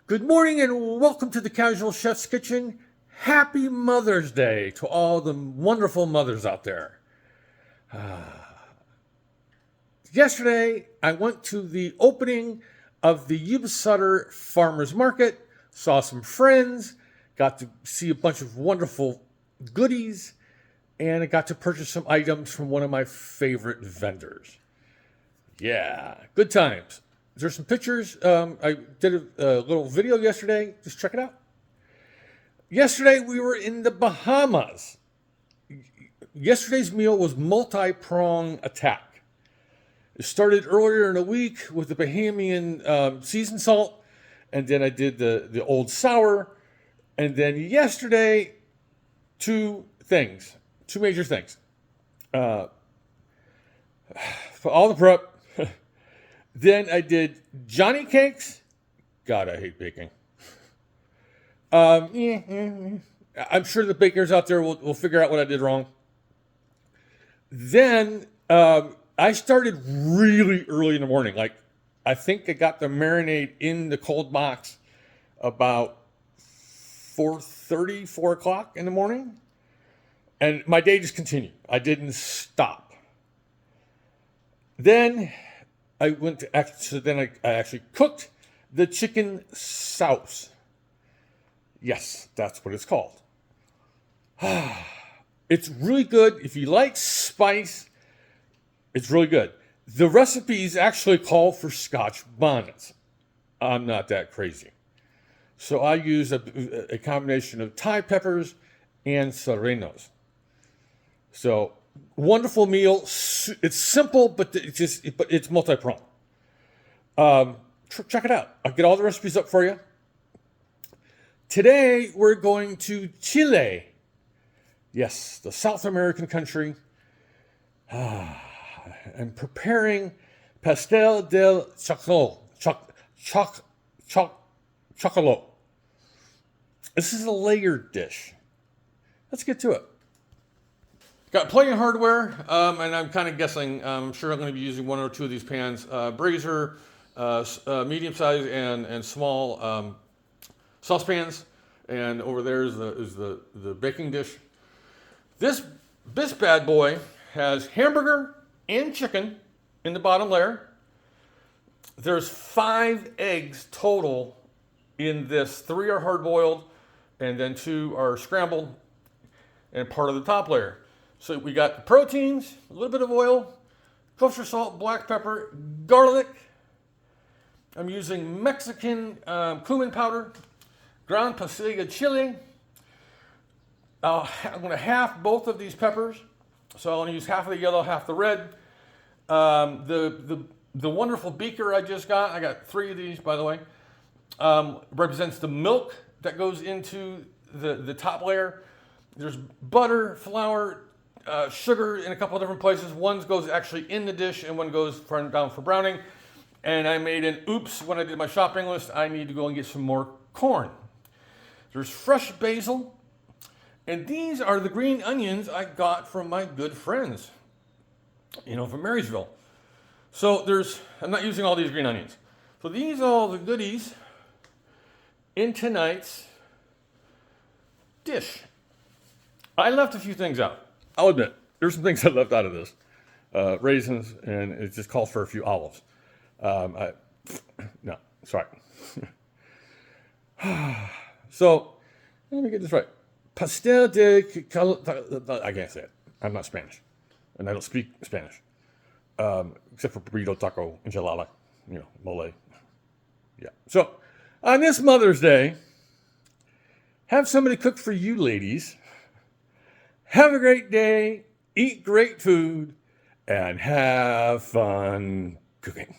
Good morning and welcome to the Casual Chef's Kitchen. Happy Mother's Day to all the wonderful mothers out there. Yesterday, I went to the opening of the Yuba Sutter Farmers Market, saw some friends, got to see a bunch of wonderful goodies, and I got to purchase some items from one of my favorite vendors. Yeah, good times. There's some pictures. I did a little video yesterday. Just check it out. Yesterday, we were in the Bahamas. Yesterday's meal was multi-prong attack. It started earlier in the week with the Bahamian seasoned salt, and then I did the old sour, and then yesterday, two major things. For all the prep. Then I did Johnny cakes. God, I hate baking. I'm sure the bakers out there will figure out what I did wrong. Then I started really early in the morning. Like, I think I got the marinade in the cold box about 4:30, 4 o'clock in the morning. And my day just continued. I didn't stop. Then I actually cooked the chicken sauce. Yes, that's what it's called. It's really good. If you like spice, it's really good. The recipes actually call for Scotch bonnets. I'm not that crazy. So I use a combination of Thai peppers and serranos. So wonderful meal. It's simple, but it's multi-pronged. Check it out. I'll get all the recipes up for you. Today we're going to Chile. Yes, the South American country. I'm preparing Pastel de Choclo. Choclo. This is a layered dish. Let's get to it. Got plenty of hardware, and I'm kind of guessing. I'm sure I'm going to be using one or two of these pans. Brazier, medium size and small saucepans, and over there is the baking dish. This bad boy has hamburger and chicken in the bottom layer. There's 5 eggs total in this. 3 are hard boiled, and then 2 are scrambled, and part of the top layer. So we got the proteins, a little bit of oil, kosher salt, black pepper, garlic. I'm using Mexican cumin powder, ground pasilla chili. I'm going to half both of these peppers. So I'm going to use half of the yellow, half the red. The wonderful beaker I got 3 of these, by the way, represents the milk that goes into the top layer. There's butter, flour, sugar in a couple of different places. One goes actually in the dish and one goes down for browning. And I made an oops when I did my shopping list. I need to go and get some more corn. There's fresh basil. And these are the green onions I got from my good friends, from Marysville. So I'm not using all these green onions. So these are all the goodies in tonight's dish. I left a few things out. I'll admit, there's some things I left out of this. Raisins, and it just calls for a few olives. No, sorry. So, let me get this right. Pastel de Choclo. I can't say it. I'm not Spanish. And I don't speak Spanish. Except for burrito, taco, enchilada, mole. Yeah. So, on this Mother's Day, have somebody cook for you ladies. Have a great day, eat great food, and have fun cooking.